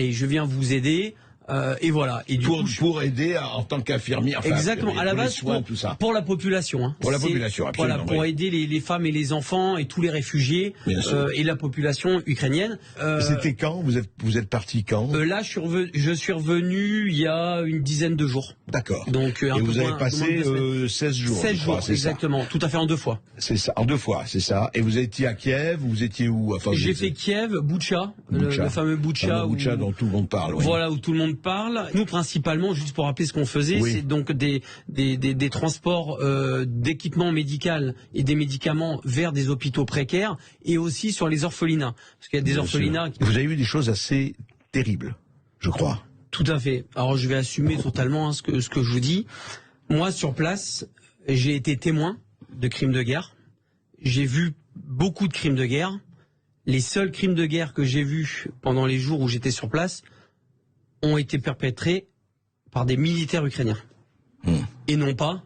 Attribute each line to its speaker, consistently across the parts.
Speaker 1: et je viens vous aider. Et voilà. Et
Speaker 2: pour aider en tant qu'infirmière. Enfin,
Speaker 1: exactement. À la base,
Speaker 2: soins, tout ça.
Speaker 1: pour la population. Hein.
Speaker 2: Pour la population, absolument.
Speaker 1: Voilà, pour aider les femmes et les enfants et tous les réfugiés et la population ukrainienne.
Speaker 2: C'était quand vous êtes parti quand
Speaker 1: là, je suis revenu il y a une dizaine de jours.
Speaker 2: D'accord.
Speaker 1: Donc,
Speaker 2: et vous avez passé 16 jours.
Speaker 1: 16 jours, exactement. Tout à fait, en 2 fois.
Speaker 2: C'est ça, en 2 fois, c'est ça. Et vous étiez à Kiev, vous étiez où? Enfin,
Speaker 1: j'ai fait Kiev, Boutcha, le fameux Boutcha.
Speaker 2: Boutcha dont tout le monde parle. Oui.
Speaker 1: Voilà, où tout le monde parle. Nous, principalement, juste pour rappeler ce qu'on faisait, c'est donc des transports d'équipements médicaux et des médicaments vers des hôpitaux précaires et aussi sur les orphelinats. Parce qu'il y a des orphelinats...
Speaker 2: Vous avez eu des choses assez terribles, je crois.
Speaker 1: Tout à fait. Alors, je vais assumer totalement ce que je vous dis. Moi, sur place, j'ai été témoin de crimes de guerre. J'ai vu beaucoup de crimes de guerre. Les seuls crimes de guerre que j'ai vus pendant les jours où j'étais sur place ont été perpétrés par des militaires ukrainiens. Et non pas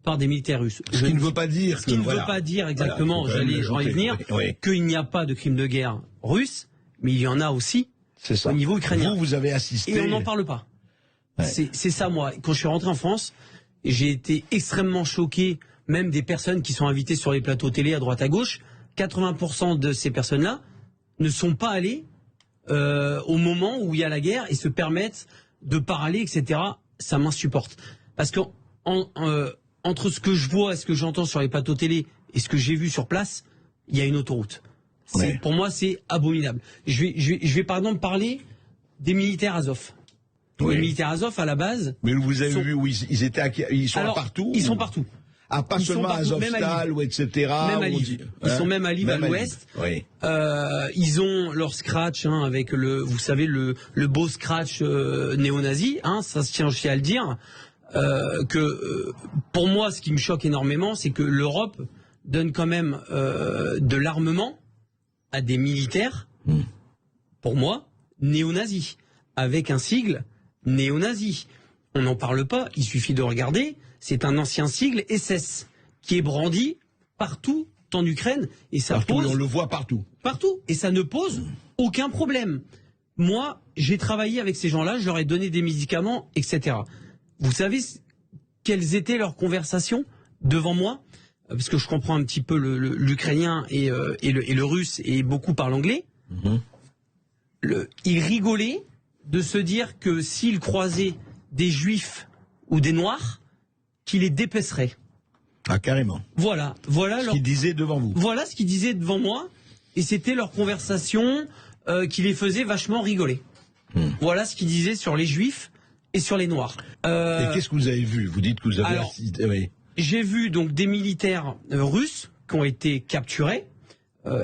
Speaker 1: par des militaires russes.
Speaker 2: Ce qui ne veut pas dire
Speaker 1: ce qui ne veut pas dire exactement, j'allais y venir, qu'il n'y a pas de crimes de guerre russes, mais il y en a aussi au niveau ukrainien.
Speaker 2: Vous avez assisté.
Speaker 1: Et on n'en parle pas. C'est ça, moi. Quand je suis rentré en France, j'ai été extrêmement choqué, même des personnes qui sont invitées sur les plateaux télé à droite à gauche. 80% de ces personnes-là ne sont pas allées au moment où il y a la guerre et se permettent de parler, etc. Ça m'insupporte. Parce que entre ce que je vois et ce que j'entends sur les plateaux télé et ce que j'ai vu sur place, il y a une autoroute. Pour moi, c'est abominable. Je vais par exemple parler des militaires Azov. Les militaires Azov, à la base...
Speaker 2: Mais vous avez vu où ils sont partout?
Speaker 1: Ils sont partout.
Speaker 2: Ah, pas seulement à Azovstal, ou etc.
Speaker 1: Même à Lviv. Ils sont même à Lviv, à l'ouest. Ils ont leur scratch, avec vous savez, le beau scratch néo-nazi, ça se tient aussi à le dire. Pour moi, ce qui me choque énormément, c'est que l'Europe donne quand même de l'armement à des militaires, pour moi, néo-nazis, avec un sigle néo-nazi. On n'en parle pas, il suffit de regarder, c'est un ancien sigle SS qui est brandi partout en Ukraine et ça pose,
Speaker 2: on le voit partout.
Speaker 1: Partout, et ça ne pose aucun problème. Moi, j'ai travaillé avec ces gens-là, je leur ai donné des médicaments, etc. Vous savez quelles étaient leurs conversations devant moi? Parce que je comprends un petit peu l'ukrainien et le russe et beaucoup parlent anglais. Ils rigolaient de se dire que s'ils croisaient des juifs ou des noirs, qu'ils les dépeceraient.
Speaker 2: Ah, carrément.
Speaker 1: Voilà
Speaker 2: ce qu'ils disaient devant vous.
Speaker 1: Voilà ce qu'ils disaient devant moi, et c'était leur conversation qui les faisait vachement rigoler. Voilà ce qu'ils disaient sur les juifs et sur les noirs.
Speaker 2: Et qu'est-ce que vous avez vu? Vous dites que vous avez assisté.
Speaker 1: J'ai vu donc des militaires russes qui ont été capturés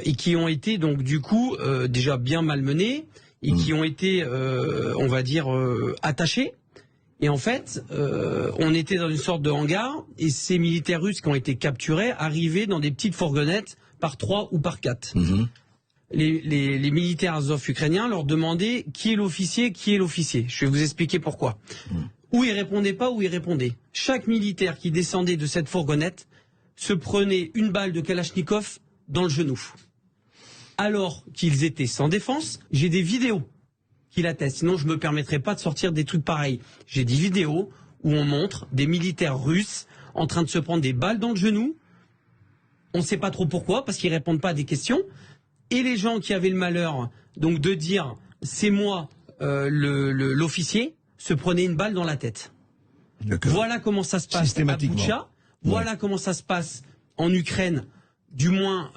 Speaker 1: et qui ont été donc du coup déjà bien malmenés et qui ont été, on va dire, attachés. Et en fait, on était dans une sorte de hangar et ces militaires russes qui ont été capturés arrivaient dans des petites fourgonnettes par 3 ou par 4. Les militaires Azov ukrainiens leur demandaient qui est l'officier, qui est l'officier. Je vais vous expliquer pourquoi. Ou ils répondaient pas, ou ils répondaient. Chaque militaire qui descendait de cette fourgonnette se prenait une balle de Kalachnikov dans le genou. Alors qu'ils étaient sans défense, j'ai des vidéos qui l'attestent. Sinon, je me permettrais pas de sortir des trucs pareils. J'ai des vidéos où on montre des militaires russes en train de se prendre des balles dans le genou. On ne sait pas trop pourquoi, parce qu'ils répondent pas à des questions. Et les gens qui avaient le malheur donc de dire c'est moi l'officier, se prenaient une balle dans la tête. Voilà comment ça se passe à Boutcha. Voilà comment ça se passe en Ukraine, du moins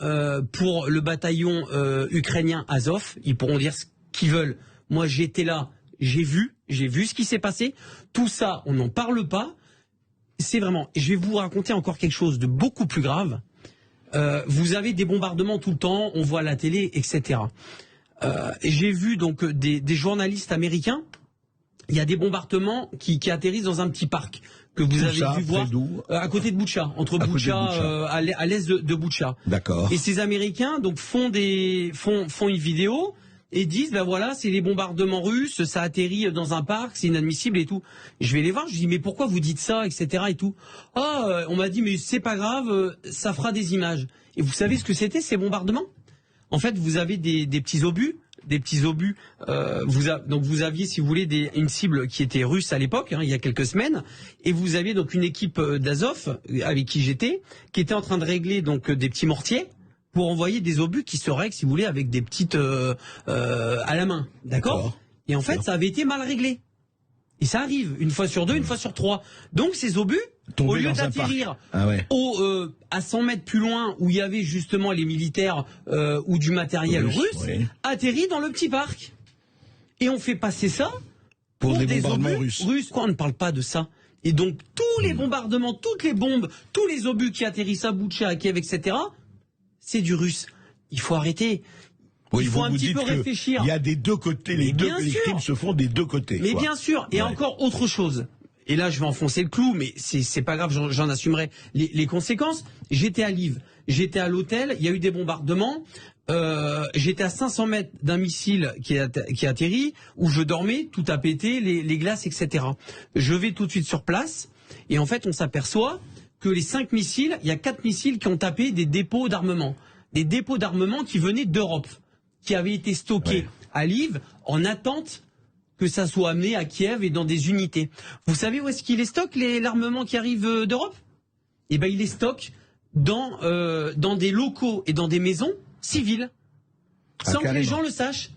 Speaker 1: pour le bataillon ukrainien Azov. Ils pourront dire ce qu'ils veulent. Moi, j'étais là, j'ai vu ce qui s'est passé. Tout ça, on n'en parle pas. C'est vraiment... Je vais vous raconter encore quelque chose de beaucoup plus grave. Vous avez des bombardements tout le temps, on voit à la télé, etc. J'ai vu donc des journalistes américains. Il y a des bombardements qui atterrissent dans un petit parc que vous avez vu voir à côté de Boutcha, entre Boutcha, à l'est de Boutcha.
Speaker 2: D'accord.
Speaker 1: Et ces Américains donc font une vidéo et disent ben voilà, c'est les bombardements russes, ça atterrit dans un parc, c'est inadmissible et tout. Je vais les voir, je dis mais pourquoi vous dites ça, etc. et tout. Ah, on m'a dit mais c'est pas grave, ça fera des images. Et vous savez ce que c'était ces bombardements? En fait, vous avez des petits obus obus. Donc vous aviez, si vous voulez, une cible qui était russe à l'époque, il y a quelques semaines, et vous aviez donc une équipe d'Azov avec qui j'étais, qui était en train de régler donc des petits mortiers pour envoyer des obus qui se règlent, si vous voulez, avec des petites à la main, d'accord. Et en fait, ça avait été mal réglé. Et ça arrive, une fois sur deux, une fois sur trois. Donc ces obus, au lieu d'atterrir à 100 mètres plus loin, où il y avait justement les militaires ou du matériel russe, atterrit dans le petit parc. Et on fait passer ça pour des bombardements russes. Quoi, on ne parle pas de ça. Et donc tous les bombardements, toutes les bombes, tous les obus qui atterrissent à Boutcha, à Kiev, etc., c'est du russe. Il faut arrêter.
Speaker 2: Oui,
Speaker 1: il faut un petit peu réfléchir.
Speaker 2: Il y a des deux côtés, les crimes se font des deux côtés.
Speaker 1: Mais bien sûr, et encore autre chose. Et là, je vais enfoncer le clou, mais c'est pas grave, j'en assumerai les conséquences. J'étais à Lviv, j'étais à l'hôtel, il y a eu des bombardements. J'étais à 500 mètres d'un missile qui atterrit, où je dormais, tout a pété, les glaces, etc. Je vais tout de suite sur place, et en fait, on s'aperçoit que les 5 missiles, il y a 4 missiles qui ont tapé des dépôts d'armement. Des dépôts d'armement qui venaient d'Europe, qui avaient été stockés à Lviv en attente que ça soit amené à Kiev et dans des unités. Vous savez où est-ce qu'il les stocke, l'armement qui arrive d'Europe? Eh ben, il les stocke dans des locaux et dans des maisons civiles, sans que les gens le sachent.